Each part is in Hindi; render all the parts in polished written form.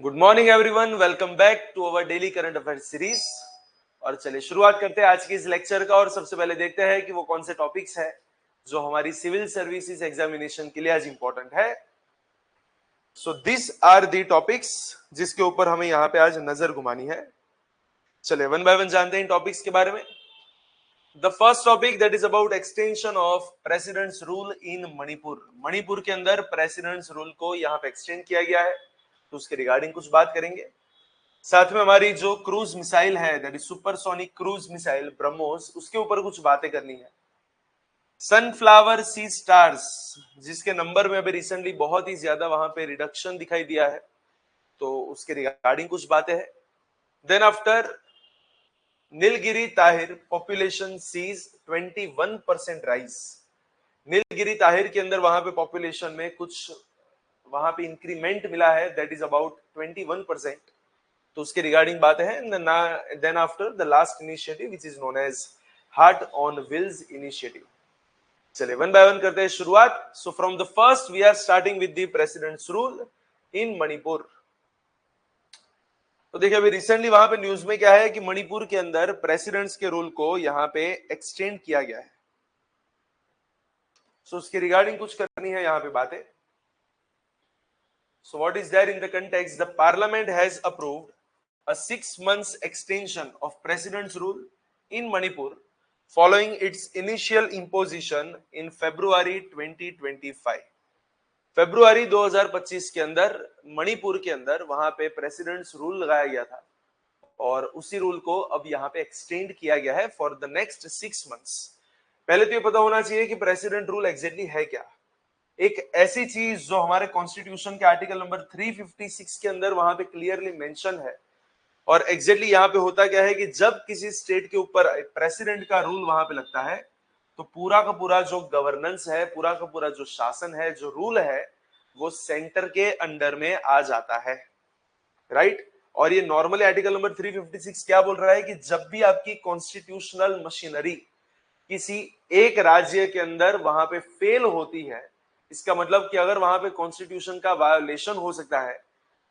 Good morning everyone, welcome back to our daily current affair series. और चलिए शुरुआत करते हैं आज की इस लेक्चर का। और सबसे पहले देखते हैं कि वो कौन से टॉपिक्स है जो हमारी सिविल सर्विसेज एग्जामिनेशन के लिए आज इंपॉर्टेंट है। So this are the topics जिसके ऊपर हमें यहाँ पे आज नजर घुमानी है। चलिए वन बाय वन जानते हैं इन टॉपिक्स के बारे में। The first topic that is about extension of presidents rule in Manipur. Manipur के अंदर प्रेसिडेंट्स रूल को यहाँ पे एक्सटेंड किया गया है, तो उसके रिगार्डिंग कुछ बात करेंगे। साथ में हमारी जो क्रूज मिसाइल है that is supersonic cruise missile BrahMos, उसके ऊपर कुछ बातें करनी है। सनफ्लावर सी स्टार्स जिसके नंबर में अभी रिसेंटली बहुत ही ज्यादा वहां पे रिडक्शन दिखाई दिया है, तो उसके रिगार्डिंग कुछ बातें हैं। Then after Nilgiri tahr population sees 21% rise. Nilgiri tahr के अंदर वहां पे पॉपुलेशन में कुछ वहां पे इंक्रीमेंट मिला है, दैट इज अबाउट 21%, तो उसके रिगार्डिंग बात है। Then after the last initiative which is known as heart on wheels initiative. चलिए वन बाय वन करते हैं शुरुआत। So from the first we are starting with the president's rule in Manipur. तो देखिए अभी रिसेंटली वहां पे न्यूज में क्या है कि मणिपुर के अंदर प्रेसिडेंट्स के रूल को यहां पे एक्सटेंड किया गया है। सो उसके रिगार्डिंग कुछ करनी है यहां पे बातें। So what is there in the context, the parliament has approved a 6 months extension of president's rule in Manipur following its initial imposition in February 2025। फरवरी 2025 के अंदर मणिपुर के अंदर वहां पे प्रेसिडेंट्स रूल लगाया गया था, और उसी रूल को अब यहाँ पे एक्सटेंड किया गया है फॉर द नेक्स्ट 6 months। पहले तो ये पता होना चाहिए कि प्रेसिडेंट रूल एग्जैक्टली है क्या। एक ऐसी चीज जो हमारे कॉन्स्टिट्यूशन के आर्टिकल नंबर 356 के अंदर वहां पे क्लियरली मेंशन है। और एग्जैक्टली यहाँ पे होता क्या है कि जब किसी स्टेट के ऊपर प्रेसिडेंट का रूल वहां पे लगता है, तो पूरा का पूरा जो गवर्नेंस है, पूरा का पूरा जो शासन है, जो रूल है, वो सेंटर के अंडर में आ जाता है, राइट। और ये नॉर्मली आर्टिकल नंबर 356 क्या बोल रहा है कि जब भी आपकी कॉन्स्टिट्यूशनल मशीनरी किसी एक राज्य के अंदर वहां पे फेल होती है, इसका मतलब कि अगर वहां पे कॉन्स्टिट्यूशन का वायोलेशन हो सकता है,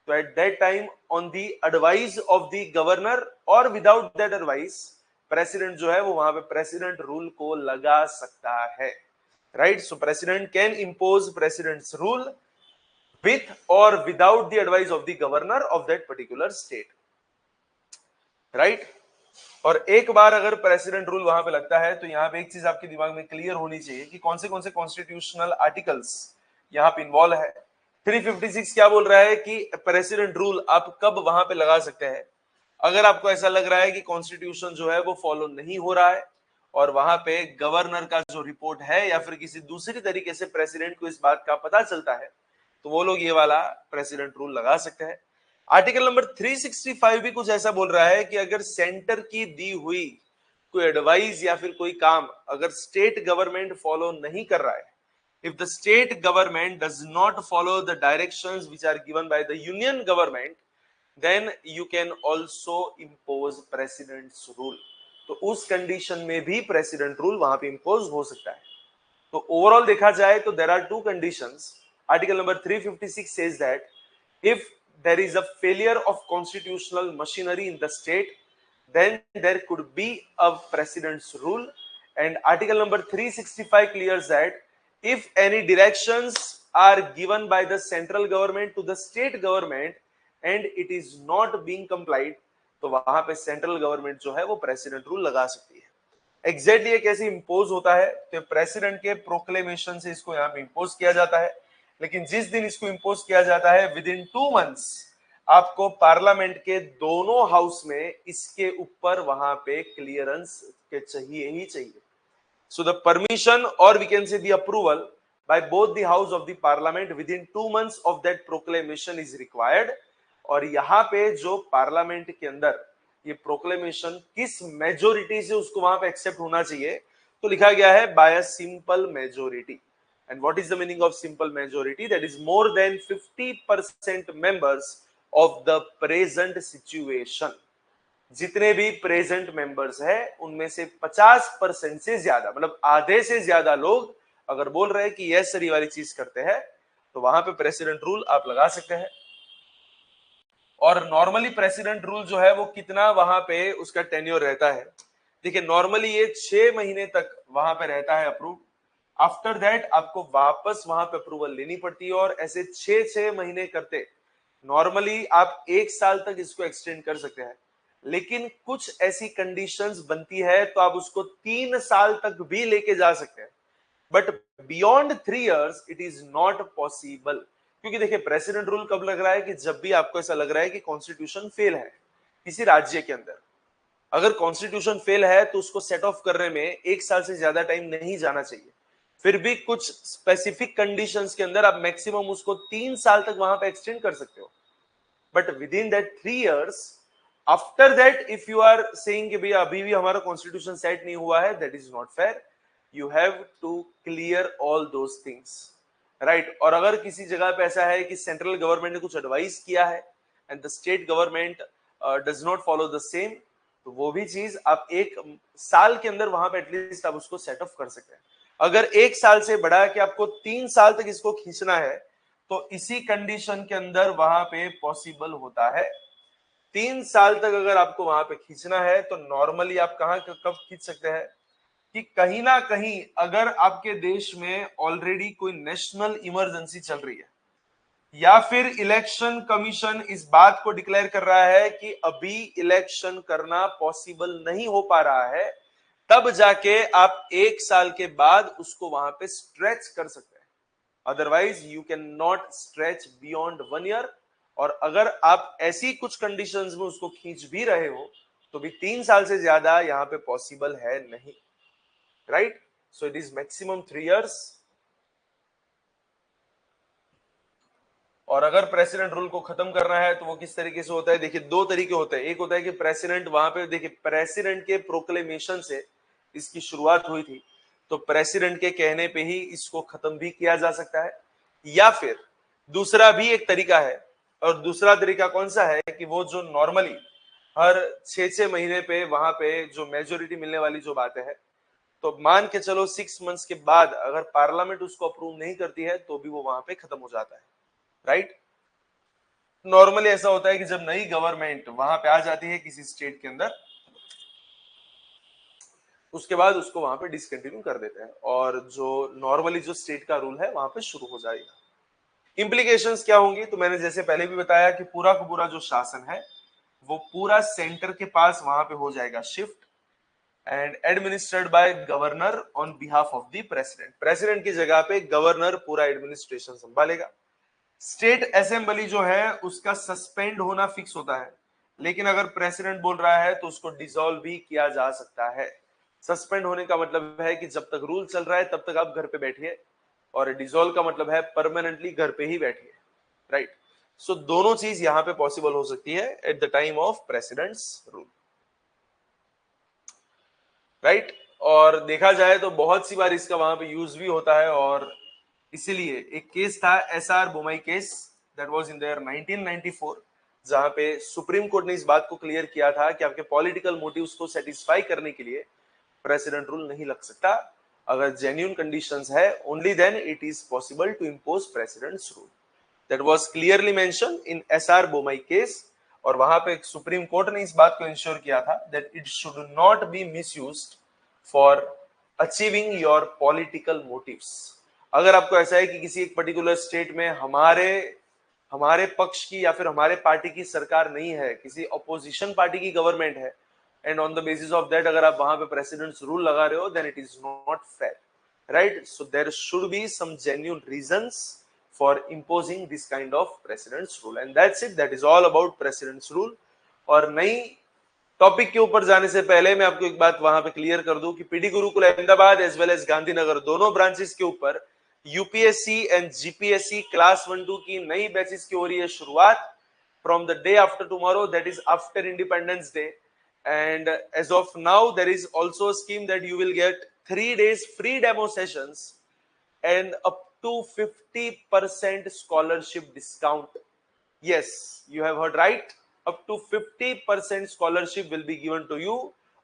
तो at that time on the advice of the governor और विदाउट दैट एडवाइस प्रेसिडेंट जो है वो वहां पे प्रेसिडेंट रूल को लगा सकता है, right. So president can impose president's rule with और without the advice of the governor of that particular state, right. और एक बार अगर प्रेसिडेंट रूल वहां पे लगता है, तो यहाँ पे एक चीज आपके दिमाग में क्लियर होनी चाहिए कि कौन से कॉन्स्टिट्यूशनल आर्टिकल्स यहाँ पे इन्वॉल्व है। 356 क्या बोल रहा है कि प्रेसिडेंट रूल आप कब वहां पे लगा सकते हैं, अगर आपको ऐसा लग रहा है कि कॉन्स्टिट्यूशन जो है वो फॉलो नहीं हो रहा है, और वहां पे गवर्नर का जो रिपोर्ट है या फिर किसी दूसरी तरीके से प्रेसिडेंट को इस बात का पता चलता है, तो वो लोग ये वाला प्रेसिडेंट रूल लगा सकते हैं। आर्टिकल नंबर 365 भी कुछ ऐसा बोल रहा है कि अगर सेंटर की दी हुई कोई एडवाइस या फिर कोई काम अगर स्टेट गवर्नमेंट फॉलो नहीं कर रहा है, if the state government does not follow the directions which are given by the union government, then you can also impose president's rule। तो उस कंडीशन में भी प्रेसिडेंट रूल वहां पे इंपोज हो सकता है। तो ओवरऑल देखा जाए तो there are two conditions. Article number 356 says that if there is a failure of constitutional machinery in the state, then there could be a president's rule। and article number 365 clears that if any directions are given by the central government to the state government and it is not being complied, तो वहां पे सेंट्रल गवर्नमेंट जो है वो प्रेसिडेंट रूल लगा सकती है। एग्जैक्टली ये कैसे इंपोज होता है, तो प्रेसिडेंट के प्रोक्लेमेशन से इसको यहाँ पे इंपोज किया जाता है। लेकिन जिस दिन इसको इंपोज किया जाता है विद इन 2 months आपको पार्लियामेंट के दोनों हाउस में इसके ऊपर वहां पे क्लियरेंस के चाहिए ही चाहिए। सो द परमिशन और we can say the approval by both the house of the parliament with in 2 months of that proclamation is required. और यहाँ पे जो पार्लियामेंट के अंदर ये प्रोक्लेमेशन किस मेजोरिटी से उसको वहां पे एक्सेप्ट होना चाहिए, तो लिखा गया है by a simple majority. And what is the meaning of simple majority, that is more than 50% members of the present situation. जितने भी प्रेजेंट मेंबर्स है उनमें से 50% से ज्यादा, मतलब आधे से ज्यादा लोग अगर बोल रहे हैं कि यस सर ये वाली चीज करते हैं, तो वहां पे प्रेसिडेंट रूल आप लगा सकते हैं। और नॉर्मली प्रेसिडेंट रूल जो है वो कितना वहां पे उसका टेन्योर रहता है, देखिए नॉर्मली ये 6 महीने तक वहां पे रहता है अप्रूव। आफ्टर दैट आपको वापस वहां पे अप्रूवल लेनी पड़ती है, और ऐसे 6 महीने करते नॉर्मली आप 1 साल तक इसको एक्सटेंड कर सकते हैं। लेकिन कुछ ऐसी कंडीशंस बनती है तो आप उसको 3 साल तक भी लेके जा सकते हैं, but beyond 3 years it is not possible. क्योंकि देखिए प्रेसिडेंट रूल कब लग रहा है कि जब भी आपको ऐसा लग रहा है कि कॉन्स्टिट्यूशन फेल है किसी राज्य के अंदर। अगर कॉन्स्टिट्यूशन फेल है तो उसको सेट ऑफ करने में 1 साल से ज्यादा टाइम नहीं जाना चाहिए। फिर भी कुछ स्पेसिफिक कंडीशंस के अंदर आप मैक्सिमम उसको 3 साल तक वहां पे एक्सटेंड कर सकते हो, but with in that 3 years after that if you are saying कि भैया अभी भी हमारा कॉन्स्टिट्यूशन सेट नहीं हुआ है, that is not fair. You have to clear all those things, right. और अगर किसी जगह पे ऐसा है कि सेंट्रल गवर्नमेंट ने कुछ एडवाइस किया है and the state government does not follow the same, तो वो भी चीज आप 1 साल के अंदर वहां पे एटलीस्ट आप उसको सेट ऑफ कर सकते हैं। अगर 1 साल से बढ़ा के आपको 3 साल तक इसको खींचना है तो इसी कंडीशन के अंदर वहां पे पॉसिबल होता है। 3 साल तक अगर आपको वहां पे खींचना है तो नॉर्मली आप कहां कब खींच सकते हैं कि कहीं ना कहीं अगर आपके देश में ऑलरेडी कोई नेशनल इमरजेंसी चल रही है, या फिर इलेक्शन कमीशन इस बात को डिक्लेयर कर रहा है कि अभी इलेक्शन करना पॉसिबल नहीं हो पा रहा है, तब जाके आप 1 साल के बाद उसको वहां पे स्ट्रेच कर सकते हैं। Otherwise you can not stretch beyond 1 year. और अगर आप ऐसी कुछ कंडीशंस में उसको खींच भी रहे हो तो भी 3 साल से ज्यादा यहां पे पॉसिबल है नहीं, right. So it is maximum 3 years. और अगर प्रेसिडेंट रूल को खत्म करना है तो वो किस तरीके से होता है, देखिए 2 तरीके होते हैं। एक होता है कि प्रेसिडेंट वहां पे, देखिए प्रेसिडेंट के प्रोक्लेमेशन से इसकी शुरुआत हुई थी, तो प्रेसिडेंट के कहने पे ही इसको खत्म भी किया जा सकता है। या फिर दूसरा भी एक तरीका है, और दूसरा तरीका कौन सा है कि वो जो नॉर्मली हर 6 महीने पे वहां पे जो मेजोरिटी मिलने वाली जो बातें है, तो मान के चलो 6 मंथ्स के बाद अगर पार्लियामेंट उसको अप्रूव नहीं करती है तो भी वो वहां पे खत्म हो जाता है, राइट। नॉर्मली ऐसा होता है कि जब नई गवर्नमेंट वहां पे आ जाती है किसी स्टेट के अंदर, उसके बाद उसको वहां पे डिसकंटिन्यू कर देते हैं, और जो नॉर्मली जो स्टेट का रूल है वहां पे शुरू हो जाएगा। इंप्लीकेशंस क्या होंगी, तो मैंने जैसे पहले भी बताया कि पूरा का पूरा जो शासन है वो पूरा सेंटर के पास वहां पे हो जाएगा shift, and administered by governor on behalf of the president. President की जगह पे गवर्नर पूरा एडमिनिस्ट्रेशन संभालेगा। स्टेट असेंबली जो है उसका सस्पेंड होना फिक्स होता है, लेकिन अगर प्रेसिडेंट बोल रहा है तो उसको डिसॉल्व भी किया जा सकता है। सस्पेंड होने का मतलब है कि जब तक रूल चल रहा है तब तक आप घर पे बैठिए, और डिसॉल्व का मतलब है परमानेंटली घर पे ही बैठिए, राइट। सो दोनों चीज यहां पे पॉसिबल हो सकती है at the time of presidents rule, right. और देखा जाए तो बहुत सी बार इसका वहां पे यूज भी होता है, और इसीलिए एक केस था SR Bommai case, that was in the year 1994, जहां पे सुप्रीम कोर्ट ने इस बात को क्लियर किया था कि आपके पॉलिटिकल मोटिव्स को सेटिस्फाई करने के लिए प्रेसिडेंट रूल नहीं लग सकता। अगर जेन्युइन कंडीशंस है only then it is possible to impose president's rule. That was clearly mention in SR Bommai case, और वहां पे सुप्रीम कोर्ट ने इस बात को इंश्योर किया था that it should not be misused for achieving your political motives. अगर आपको ऐसा है कि किसी एक पर्टिकुलर स्टेट में हमारे हमारे पक्ष की या फिर हमारे पार्टी की सरकार नहीं है, किसी अपोजिशन पार्टी की गवर्नमेंट है, and on the basis of that अगर आप वहां पे प्रेसिडेंट्स रूल लगा रहे हो, then it is not fair, right. So there should be some genuine reasons for imposing this kind of president's rule, and that's it, that is all about president's rule। और नई टॉपिक के ऊपर जाने से पहले मैं आपको एक बात वहां पे क्लियर कर दूं कि PD Gurukul Ahmedabad as well as Gandhinagar दोनों ब्रांचेस के ऊपर यूपीएससी एंड जीपीएससी क्लास 1-2 की नई बैचेस की हो रही है शुरुआत from the day after tomorrow, that is after independence day. And as of now there is also scheme that you will get 3 days free demo sessions and up to 50% scholarship discount. Yes, you have heard right. Up to 50% scholarship will be given to you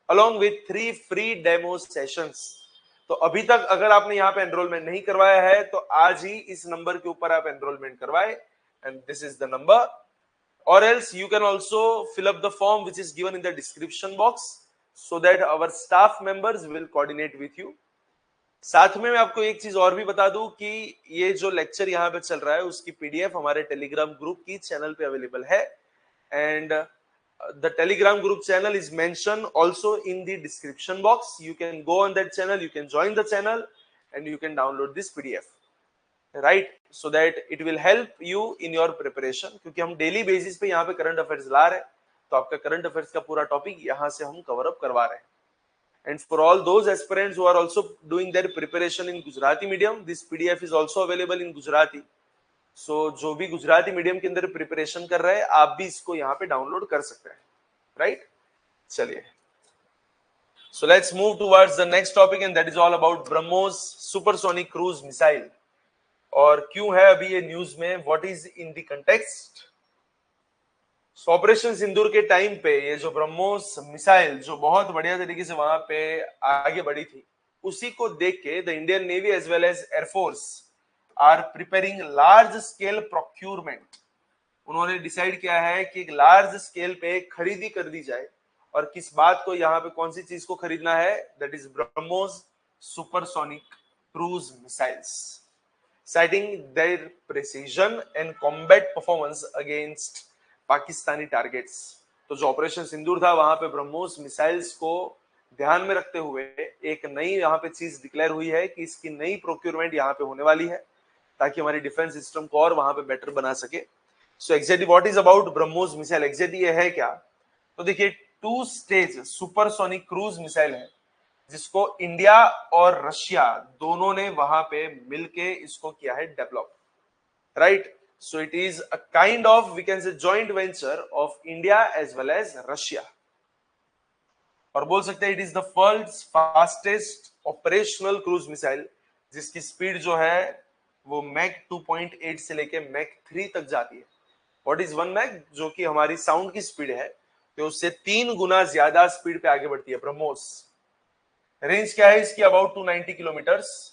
along with 3 free demo sessions. तो अभी तक अगर आपने यहाँ पे एनरोलमेंट नहीं करवाया है तो आज ही इस नंबर के ऊपर आप एनरोलमेंट करवाए, and this is the number or else you can also fill up the form which is given in the description box so that our staff members will coordinate with you. साथ में मैं आपको एक चीज और भी बता दूं कि ये जो लेक्चर यहाँ पे चल रहा है उसकी पीडीएफ हमारे टेलीग्राम ग्रुप की चैनल पे अवेलेबल है, and the telegram group channel is mentioned also in the description box. You can go on that channel, you can join the channel and you can download this pdf, right, so that it will help you in your preparation, क्योंकि हम डेली बेसिस पे यहाँ पे करंट अफेयर्स ला रहे हैं, तो आपका करंट अफेयर्स का पूरा टॉपिक यहाँ से हम कवर अप करवा रहे हैं. And for all those aspirants who are also doing their preparation in Gujarati medium, this PDF is also available in Gujarati. So जो भी गुजराती मीडियम के अंदर प्रिपरेशन कर रहे हैं आप भी इसको यहाँ पे डाउनलोड कर सकते हैं, राइट. चलिए, so let's move towards the next topic and that is all about BrahMos supersonic cruise missile. और क्यों है अभी ये न्यूज में, what is in the context. So, operation Sindoor के टाइम पे ये जो ब्रह्मोस मिसाइल जो बहुत बढ़िया तरीके से वहां पे आगे बढ़ी थी, उसी को देख के the Indian navy as well as air force are preparing large scale procurement. उन्होंने डिसाइड किया है कि एक लार्ज स्केल पे खरीदी कर दी जाए, और किस बात को, यहाँ पे कौन सी चीज को खरीदना है, that is BrahMos supersonic cruise missiles, citing their precision and combat performance against Pakistani targets. तो जो ऑपरेशन सिंदूर था वहां पे ब्रह्मोस मिसाइल्स को ध्यान में रखते हुए एक नई यहाँ पे चीज डिक्लेयर हुई है कि इसकी नई प्रोक्यूरमेंट यहाँ पे होने वाली है ताकि हमारी डिफेंस सिस्टम को और वहां पे बेटर बना सके. So exactly what is about BrahMos missile, exactly ये है क्या, तो देखिए 2 स्टेज सुपरसोनिक क्रूज मिसाइल है जिसको इंडिया और रशिया दोनों ने वहां पे मिलके इसको किया है develop, right. So it is a kind of, we can say, joint venture of India as well as Russia. और बोल सकते हैं it is the world's fastest operational cruise missile, जिसकी स्पीड जो है वो मैक 2.8 से लेके मैक 3 तक जाती है. What is 1 मैक, जो कि हमारी साउंड की स्पीड है, तो उससे 3 गुना ज्यादा स्पीड पे आगे बढ़ती है ब्रह्मोस. रेंज क्या है इसकी, अबाउट 290 किलोमीटर्स,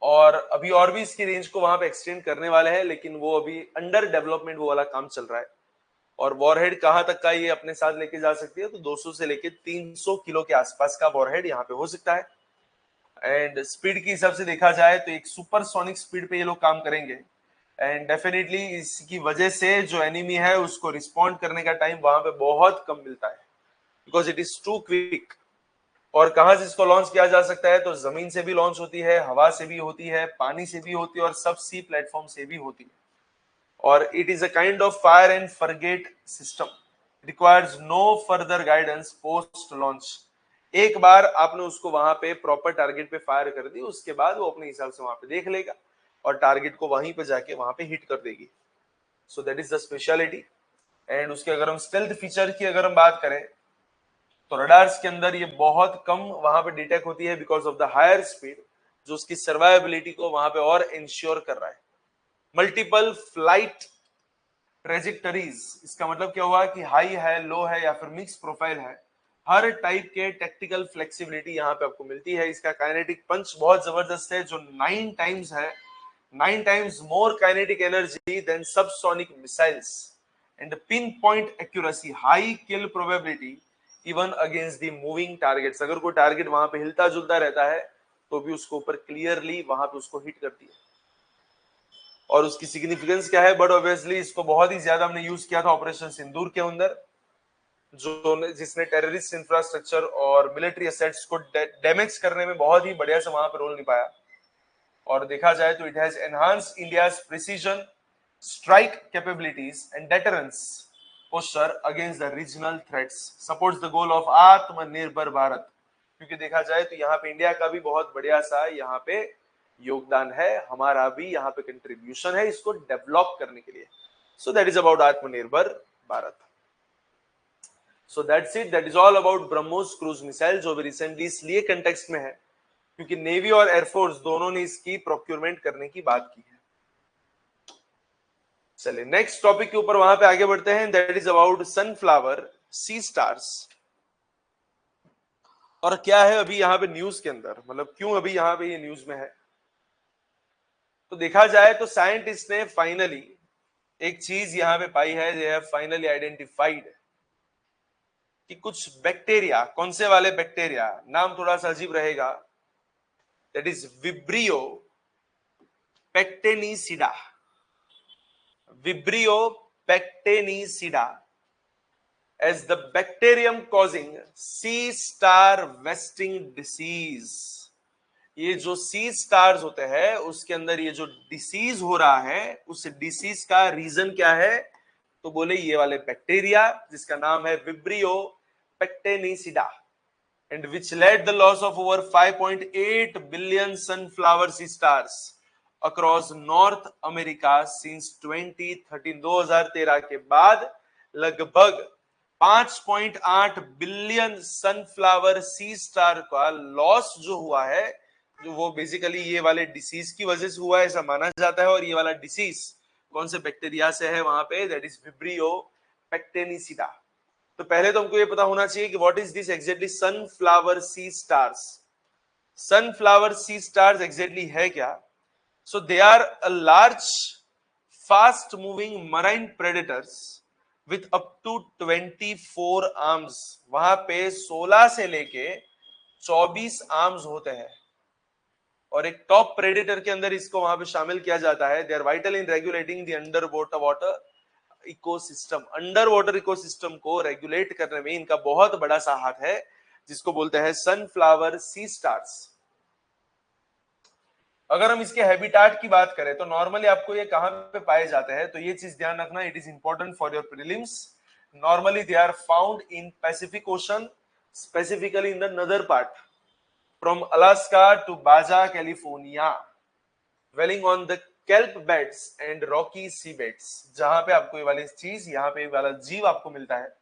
और अभी और भी इसकी रेंज को वहां पे एक्सटेंड करने वाले हैं, लेकिन वो अभी अंडर डेवलपमेंट वो वाला काम चल रहा है. और वॉरहेड कहां तक का ये अपने साथ लेके जा सकती है, तो 200 से लेके 300 किलो के आसपास का वॉरहेड यहाँ पे हो सकता है. एंड स्पीड के हिसाब से देखा जाए तो एक सुपरसोनिक स्पीड पे ये लोग काम करेंगे, एंड डेफिनेटली इसकी वजह से जो एनिमी है उसको रिस्पॉन्ड करने का टाइम वहां पे बहुत कम मिलता है, because it is too quick. और कहां से इसको लॉन्च किया जा सकता है, तो जमीन से भी लॉन्च होती है, हवा से भी होती है, पानी से भी होती है, और सब सी प्लेटफॉर्म से भी होती है. और it is a kind of fire and forget system, requires no further guidance post launch. एक बार आपने उसको वहां पे प्रॉपर टारगेट पे फायर कर दी, उसके बाद वो अपने हिसाब से वहां पे देख लेगा और टारगेट को वहीं पे जाके वहां पे हिट कर देगी. सो that is the speciality. And उसके अगर हम स्टेल्थ फीचर की अगर हम बात करें, तो रडार्स के अंदर ये बहुत कम वहां पे डिटेक्ट होती है because of the higher speed, जो उसकी सर्वाइबिलिटी को वहां पे और इंश्योर कर रहा है. मल्टीपल फ्लाइट ट्रेजेक्टरीज, इसका मतलब क्या हुआ कि हाई है, लो है या फिर मिक्स प्रोफाइल है, हर टाइप के टेक्टिकल फ्लेक्सिबिलिटी यहाँ पे आपको मिलती है. इसका काइनेटिक पंच बहुत जबरदस्त है, जो 9 टाइम्स है, 9 times more kinetic energy than subsonic missiles, and pin point accuracy, high kill probability even against the moving targets. अगर कोई टारगेट वहां पे हिलता जुलता रहता है तो भी उसको ऊपर क्लियरली वहां पे उसको हिट करती है. और उसकी सिग्निफिकेंस क्या है, बट ऑब्वियसली इसको बहुत ही ज्यादा हमने यूज किया था ऑपरेशन सिंदूर के अंदर, जो जिसने टेररिस्ट इंफ्रास्ट्रक्चर और मिलिट्री एसेट्स को डैमेज करने में बहुत ही बढ़िया से वहां पर रोल निभाया. और देखा जाए तो it has enhanced India's precision, strike capabilities and deterrence posture against the regional threats, supports the goal of आत्मनिर्भर भारत. क्योंकि देखा जाए तो यहाँ पे इंडिया का भी बहुत बढ़िया सा यहाँ पे योगदान है, हमारा भी यहाँ पे कंट्रीब्यूशन है इसको डेवलप करने के लिए. सो दैट इज अबाउट आत्मनिर्भर Bharat. So that's it, that is all about BrahMos cruise missile, जो भी रिसेंटली इसलिए कंटेक्स्ट में है क्योंकि नेवी और एयरफोर्स दोनों ने इसकी प्रोक्यूरमेंट करने की बात की है. चलिए नेक्स्ट टॉपिक के ऊपर वहां पे आगे बढ़ते हैं, that is about sunflower sea stars. और क्या है अभी यहाँ पे न्यूज के अंदर, मतलब क्यों अभी यहाँ पे ये न्यूज में है, तो देखा जाए तो साइंटिस्ट ने फाइनली एक चीज यहाँ पे पाई है, दे हैव फाइनली आइडेंटिफाइड कि कुछ बैक्टीरिया, कौन से वाले बैक्टीरिया, नाम थोड़ा सा अजीब रहेगा, that is vibrio pectenicida, vibrio pectenicida as the bacterium causing C star wasting disease। ये जो सी स्टार्स होते हैं उसके अंदर ये जो डिसीज हो रहा है, उस डिसीज का रीजन क्या है, तो बोले ये वाले बैक्टीरिया जिसका नाम है vibrio पेक्टेनिसिडा, and which led the loss of over 5.8 billion sunflower sea stars across North America since 2013। 2013 के बाद लगभग 5.8 बिलियन सनफ्लावर सी स्टार का लॉस जो हुआ है, जो वो बेसिकली ये वाले डिसीज की वजह से हुआ है ऐसा माना जाता है। और ये वाला डिसीज कौन से बैक्टीरिया से है वहां पे, दैट इज विब्रियो पेक्टेनिसिडा। तो पहले तो हमको ये पता होना चाहिए कि what is this exactly sunflower sea stars. Sunflower sea stars exactly है क्या? So they are a large fast moving marine predators with up to 24 arms. वहां पे 16 से लेके 24 आर्म्स होते हैं, और एक टॉप प्रेडेटर के अंदर इसको वहां पे शामिल किया जाता है। They are vital in regulating the under water ecosystem. Under water ecosystem को रेगुलेट करने में इनका बहुत बड़ा सा हाथ है, जिसको बोलते हैं सनफ्लावर सी स्टार्स। अगर हम इसके हैबिटाट की बात करें तो नॉर्मली आपको ये कहां पे पाए जाते हैं, तो ये चीज ध्यान रखना, it is important for your prelims. Normally they are found in Pacific ocean, specifically in the northern part from Alaska to Baja California, dwelling on the kelp beds and rocky seabeds। जहां पे आपको ये वाली चीज, यहाँ पे वाला जीव आपको मिलता है।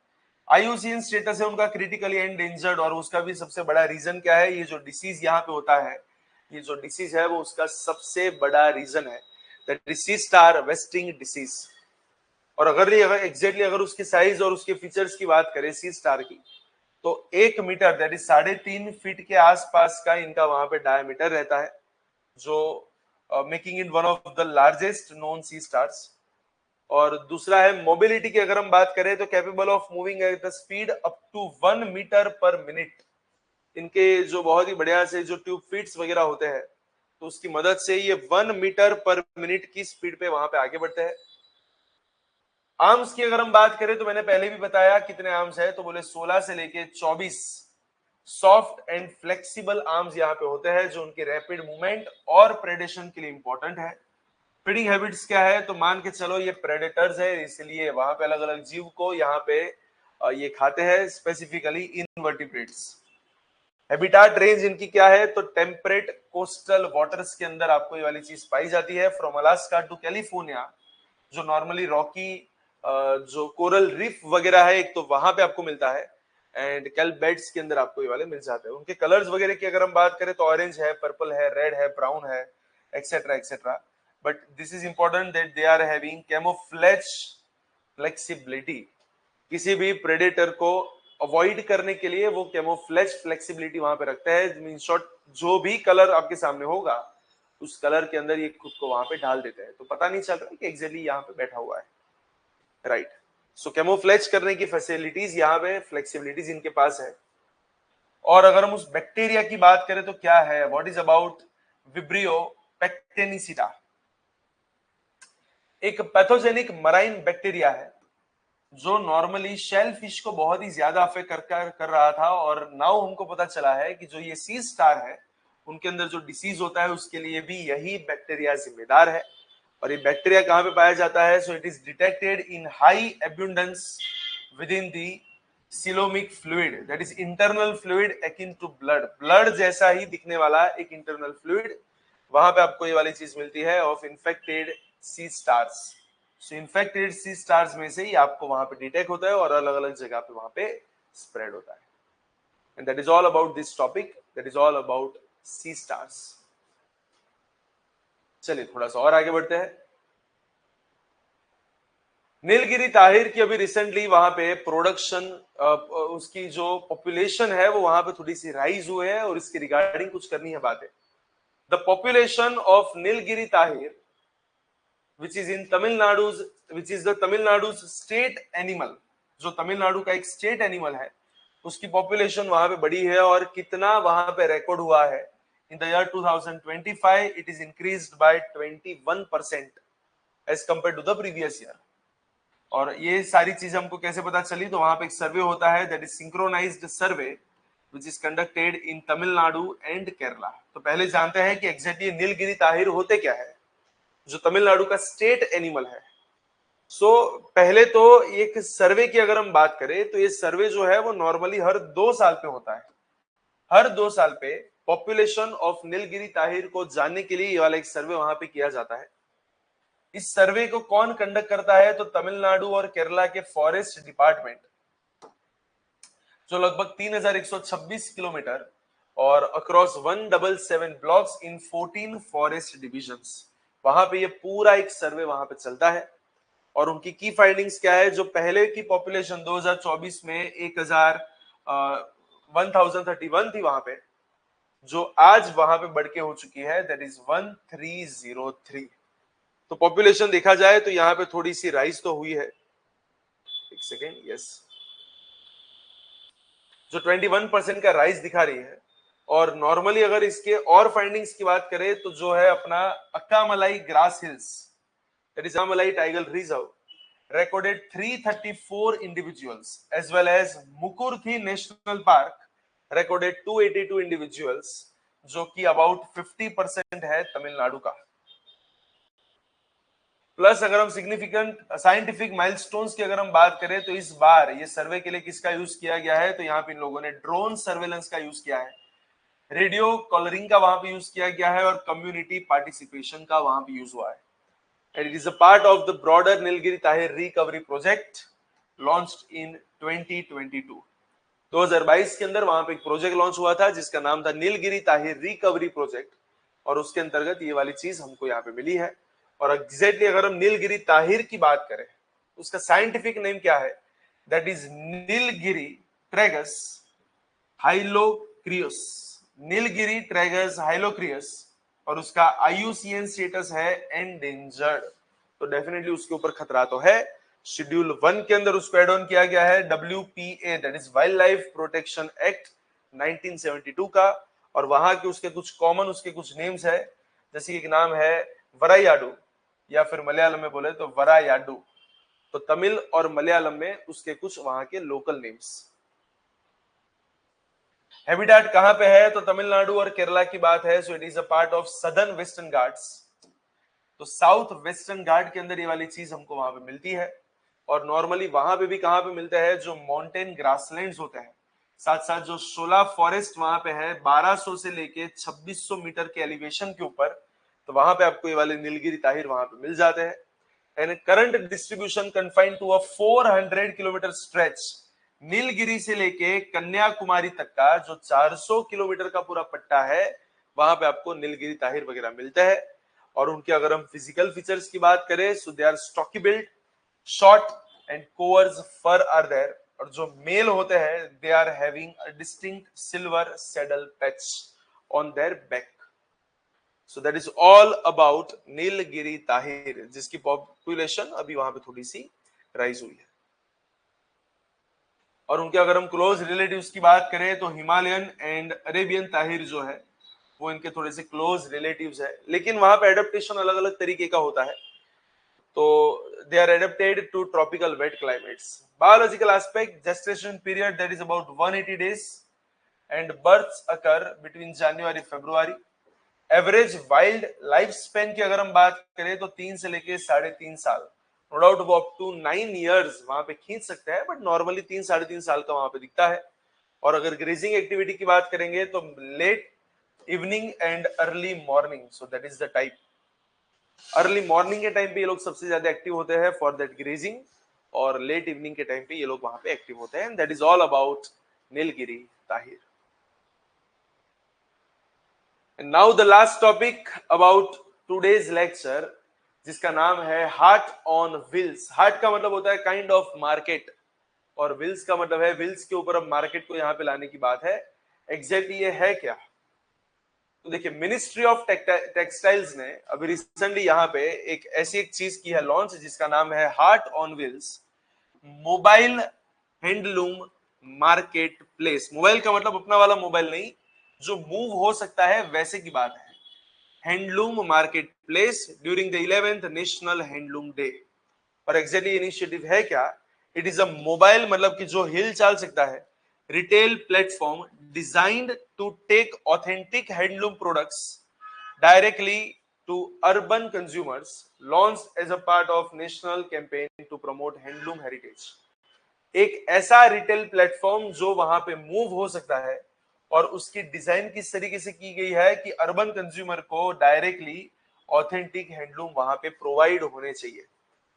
आईयूसीएन स्टेटस है उनका क्रिटिकली एंडेंजर्ड, और उसका भी सबसे बड़ा रीजन क्या है, ये जो डिसीज यहाँ पे होता है, ये जो डिसीज है वो उसका सबसे बड़ा रीजन है, that is sea star wasting disease. और अगर एग्जैक्टली अगर उसकी साइज और उसके फीचर्स की बात करें सी स्टार की, तो 1 मीटर दैट इज 3.5 फीट के आसपास का इनका वहां पे डायमीटर रहता है, जो making it one of the largest known sea stars. और दूसरा है मोबिलिटी की अगर हम बात करें तो capable of moving at the speed up to 1 meter per minute. इनके जो बहुत ही बढ़िया से जो ट्यूब फीट्स वगैरह होते हैं, तो उसकी मदद से ये 1 मीटर पर मिनट की स्पीड पे वहां पे आगे बढ़ते हैं। आर्म्स की अगर हम बात करें तो मैंने पहले भी बताया कितने आर्म्स है, तो बोले 16 से लेके 24 सॉफ्ट एंड फ्लेक्सिबल आर्म्स यहाँ पे होते हैं, जो उनके रैपिड मूवमेंट और प्रेडेशन के लिए इंपॉर्टेंट है। फीडिंग हैबिट्स क्या है, तो मान के चलो ये प्रेडेटर्स है, इसलिए वहां पे अलग अलग जीव को यहाँ पे ये खाते हैं, स्पेसिफिकली इनवर्टिब्रेट्स। हैबिटाट रेंज इनकी क्या है, तो टेम्परेट कोस्टल वाटर्स के अंदर आपको ये वाली चीज पाई जाती है, फ्रॉम अलास्का टू कैलिफोर्निया। जो नॉर्मली रॉकी जो कोरल रीफ वगैरह है, एक तो वहां पे आपको मिलता है, एंड केल्प बेड्स के अंदर आपको ये वाले मिल जाते हैं। उनके कलर्स वगैरह की अगर हम बात करें तो ऑरेंज है, पर्पल है, रेड है, ब्राउन है, etcetera etcetera. But this is important that they are having camouflage flexibility. किसी भी प्रेडेटर को अवॉइड करने के लिए वो कैमोफ्लेज फ्लेक्सिबिलिटी वहां पे रखता है। मीन शॉर्ट, जो भी कलर आपके सामने होगा उस कलर के अंदर ये खुद को वहां पे ढाल देते हैं, तो पता नहीं चल रहा कि एग्जैक्टली यहाँ पे बैठा हुआ है, राइट। सो कैमोफ्लेज करने की फैसिलिटीज यहाँ पे, फ्लेक्सिबिलिटीज इनके पास है। और अगर हम उस बैक्टीरिया की बात करें तो क्या है, व्हाट इज अबाउट विब्रियो पेक्टेनिसिडा। एक पैथोजेनिक मराइन बैक्टीरिया है जो नॉर्मली शेल फिश को बहुत ही ज्यादा अफेक्ट कर रहा था, और नाउ हमको पता चला है कि जो ये सी स्टार है उनके अंदर जो डिसीज होता है उसके लिए भी यही बैक्टीरिया जिम्मेदार है। और ये बैक्टीरिया कहां पे पाया जाता है, so it is detected in high abundance within the coelomic fluid, that is internal fluid akin to blood. Blood जैसा ही दिखने वाला एक इंटरनल फ्लूइड, वहां पे आपको ये वाली चीज मिलती है of infected sea stars. So infected sea stars में से ही आपको वहां पे डिटेक्ट होता है और अलग अलग जगह पे वहां पे स्प्रेड होता है। And that is all about this topic, that is all about sea stars. चलिए थोड़ा सा और आगे बढ़ते हैं। नीलगिरी ताहिर की अभी रिसेंटली वहां पे प्रोडक्शन, उसकी जो पॉपुलेशन है वो वहां पे थोड़ी सी राइज हुए है, और इसके रिगार्डिंग कुछ करनी है बातें। The population of Nilgiri Tahir which is in Tamil Nadu's, which is the Tamil Nadu's state animal, जो तमिलनाडु का एक स्टेट एनिमल है, उसकी पॉपुलेशन वहां पे बढ़ी है और कितना वहां पे रिकॉर्ड हुआ है. In the year 2025, it is increased by 21% as compared to the previous year. और ये सारी चीज हमको कैसे पता चली? तो वहां पे एक सर्वे होता है, that is synchronized survey which is conducted in Tamil Nadu and Kerala. तो पहले जानते हैं कि एग्जैक्टली नीलगिरी ताहिर होते क्या है, जो तमिलनाडु का स्टेट एनिमल है. पहले तो एक सर्वे की अगर हम बात करें तो ये सर्वे जो है वो नॉर्मली हर 2 साल पे होता है. हर 2 साल पे पॉपुलेशन ऑफ नीलगिरी ताहिर को जानने के लिए ये वाला एक सर्वे वहां पे किया जाता है. इस सर्वे को कौन कंडक्ट करता है? तो तमिलनाडु और केरला के फॉरेस्ट डिपार्टमेंट, जो लगभग 3126 किलोमीटर और अक्रॉस 177 ब्लॉक्स इन 14 फॉरेस्ट डिविजन्स, वहां पे ये पूरा एक सर्वे वहां पे चलता है. और उनकी की फाइंडिंग्स क्या है? जो पहले की पॉपुलेशन 2024 में 1031 थी वहां पे, जो आज वहां पे बढ़ के हो चुकी है, दैट इज 1303. तो पॉपुलेशन देखा जाए तो यहाँ पे थोड़ी सी राइज तो हुई है. एक सेकेंड, यस, जो 21% का राइज दिखा रही है. और नॉर्मली अगर इसके और फाइंडिंग्स की बात करें तो जो है अपना Akkamalai grass hills, that is Akkamalai tiger reserve, recorded 334 individuals, as well as Mukurthi national park recorded 282 individuals, जो कि अबाउट 50% है तमिलनाडु का. प्लस अगर हम सिग्निफिकेंट साइंटिफिक माइलस्टोन्स की अगर हम बात करें तो इस बार ये सर्वे के लिए किसका यूज किया गया है? तो यहाँ पे इन लोगों ने ड्रोन सर्वेलेंस का यूज किया है, रेडियो कॉलरिंग का वहां पे यूज किया गया है और कम्युनिटी पार्टिसिपेशन का वहां पे यूज हुआ है. And it is a part of the broader Nilgiri Tahir recovery project launched in 2022. 2022 के अंदर वहां पे एक प्रोजेक्ट लॉन्च हुआ था जिसका नाम था नीलगिरी ताहिर रिकवरी प्रोजेक्ट, और उसके अंतर्गत ये वाली चीज हमको यहाँ पे मिली है. और एग्जैक्टली अगर हम नीलगिरी ताहिर की बात करें, उसका साइंटिफिक नेम क्या है? That is Nilgiri tragus hylocrius. Nilgiri tragus hylocrius, और उसका IUCN स्टेटस है एंडेंजर्ड. तो डेफिनेटली उसके ऊपर खतरा तो है. शेड्यूल 1 के अंदर उसको एड ऑन किया गया है WPA, that is wild life protection act 1972 का. और वहां के उसके कुछ कॉमन उसके कुछ नेम्स है, जैसे एक नाम है वरायाडू, या फिर मलयालम में बोले तो वरायाडू. तो तमिल और मलयालम में उसके कुछ वहां के लोकल नेम्स. हैबिटेट कहां पे है? तो तमिलनाडु और केरला की बात है. So it is a part of southern western Ghats. तो साउथ वेस्टर्न घाट के अंदर ये वाली चीज हमको वहां पे मिलती है. और नॉर्मली वहां पे भी कहां पे मिलता है? जो माउंटेन ग्रासलैंड्स होते हैं, साथ साथ जो शोला फॉरेस्ट वहां पे है 1200 से लेके 2600 मीटर के एलिवेशन के ऊपर, तो वहां पे आपको ये वाले नीलगिरी ताहिर वहां पे मिल जाते हैं. And current distribution confined to a 400 kilometer stretch, Nilgiri से लेके कन्याकुमारी तक का जो 400 किलोमीटर का पूरा पट्टा है, वहां पे आपको नीलगिरी ताहिर वगैरह मिलता है. और उनके अगर हम फिजिकल फीचर्स की बात करें, so they are stocky build, short and coarse fur are there. और जो मेल होते हैं, they are having a distinctive silver saddle patch on their back. So that is all about Nilgiri tahr, जिसकी पॉपुलेशन अभी वहां पे थोड़ी सी राइज हुई है. और उनके अगर हम क्लोज रिलेटिव्स की बात करें तो हिमालयन एंड अरेबियन ताहिर जो है वो इनके थोड़े से क्लोज रिलेटिव्स है. लेकिन वहां पे एडेप्टेशन अलग अलग तरीके का होता है. तो they are adapted to tropical wet climates. Biological aspect, gestation period that is about 180 days and births occur between January February. Average wild life span की अगर हम बात करें तो 3 से लेके 3.5 साल, नो डाउट वो अप टू 9 इयर्स वहां पे खींच सकते हैं, बट नॉर्मली 3-3.5 साल का वहां पे दिखता है. और अगर ग्रेजिंग एक्टिविटी की बात करेंगे तो late evening and early morning, so that is the type. Early morning के टाइम पे ये लोग सबसे ज्यादा एक्टिव होते हैं फॉर दैट ग्रेजिंग, और लेट इवनिंग के टाइम पे ये लोग वहां पे एक्टिव होते हैं. That is all about Nilgiri tahr. And now the last topic about today's lecture, जिसका नाम है हार्ट ऑन व्हील्स. हार्ट का मतलब होता है काइंड ऑफ मार्केट, और व्हील्स का मतलब है व्हील्स के ऊपर अब मार्केट को यहाँ पे लाने की बात है. एग्जैक्टली ये है क्या? तो देखिए मिनिस्ट्री ऑफ टेक्सटाइल्स ने अभी रिसेंटली यहाँ पे एक चीज की है लॉन्च, जिसका नाम है heart on wheels mobile handloom market place. Mobile का मतलब अपना वाला मोबाइल नहीं, जो मूव हो सकता है वैसे की बात है। Handloom market place during the 11th national handloom day. और एग्जैक्टली इनिशिएटिव है क्या? इट इज अ मोबाइल, मतलब कि जो हिल चाल सकता है, retail platform designed to take authentic handloom products directly to urban consumers, launched as a part of national campaign to promote handloom heritage। एक ऐसा रिटेल प्लेटफॉर्म जो वहां पे मूव हो सकता है, और उसकी डिजाइन किस तरीके से की गई है कि अर्बन कंज्यूमर को डायरेक्टली ऑथेंटिक हैंडलूम वहां पे प्रोवाइड होने चाहिए।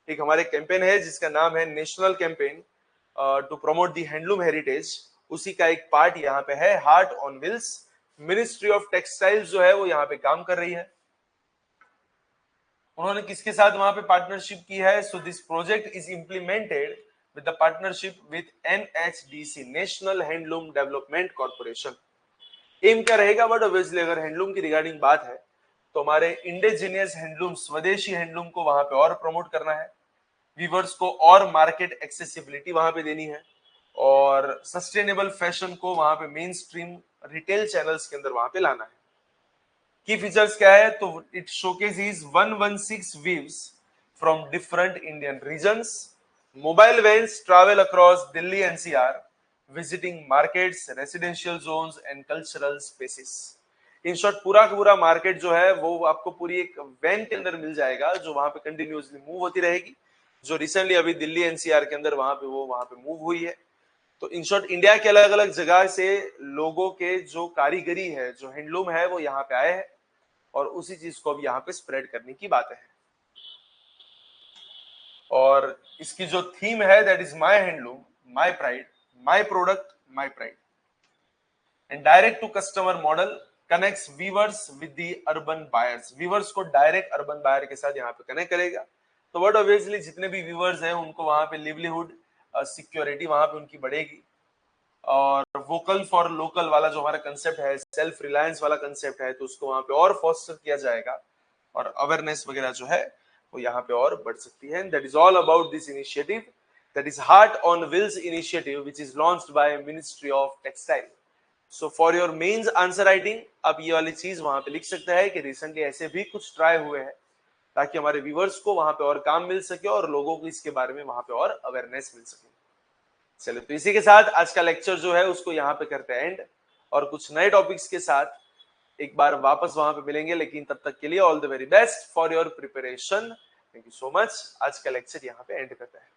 एक हमारे कैंपेन है जिसका नाम है national campaign to promote the handloom heritage, उसी का एक पार्ट यहाँ पे है heart on wheels. Ministry of textiles जो है वो यहाँ पे काम कर रही है। उन्होंने किसके साथ वहां पे पार्टनरशिप की है? So this project is implemented with the partnership with NHDC, national handloom development corporation. Aim क्या रहेगा? बट ऑब्वियसली अगर हैंडलूम की रिगार्डिंग बात है तो हमारे इंडिजिनियस हैंडलूम, स्वदेशी हैंडलूम को वहां पे और प्रमोट करना है, वीवर्स को और मार्केट एक्सेसिबिलिटी वहां पे देनी है, और सस्टेनेबल फैशन को वहां पे मेन स्ट्रीम रिटेल चैनल्स के अंदर वहां पे लाना है। की फीचर्स क्या है? तो it showcases 116 weaves from different Indian regions. Mobile vans travel across Delhi NCR visiting markets, residential zones and cultural spaces. In short पूरा का पूरा मार्केट जो है वो आपको पूरी एक वैन के अंदर मिल जाएगा, जो वहां पे कंटिन्यूअसली मूव होती रहेगी, जो रिसेंटली अभी दिल्ली एनसीआर के अंदर वहां पे मूव हुई है। तो इन शॉर्ट इंडिया के अलग अलग जगह से लोगों के जो कारीगरी है, जो हैंडलूम है, वो यहाँ पे आए हैं, और उसी चीज को अब यहाँ पे स्प्रेड करने की बात है। और इसकी जो थीम है that is my handloom my pride, my product my pride. And direct to customer model connects weavers with the urban buyers. Weavers को डायरेक्ट अर्बन बायर के साथ यहाँ पे कनेक्ट करेगा। तो बट ऑब्वियसली जितने भी व्यूवर्स हैं उनको वहां पे लिवलीहुड सिक्योरिटी वहां पे उनकी बढ़ेगी, और वोकल फॉर लोकल वाला जो हमारा कंसेप्ट है, सेल्फ रिलायंस वाला कंसेप्ट है, तो उसको वहां पे और फोस्टर किया जाएगा, और अवेयरनेस वगैरह जो है वो यहाँ पे और बढ़ सकती है। That is all about this initiative, that is heart on wheels initiative which is launched by ministry of textile. So for your mains answer writing आप ये वाली चीज वहां पे लिख सकते हैं कि रिसेंटली ऐसे भी कुछ ट्राई हुए हैं, ताकि हमारे व्यूवर्स को वहां पे और काम मिल सके और लोगों को इसके बारे में वहां पे और अवेयरनेस मिल सके। चलो, तो इसी के साथ आज का लेक्चर जो है उसको यहाँ पे करते हैं एंड, और कुछ नए टॉपिक्स के साथ एक बार वापस वहां पे मिलेंगे। लेकिन तब तक के लिए all the very best for your preparation. Thank you so much. आज का लेक्चर यहाँ पे एंड करते हैं।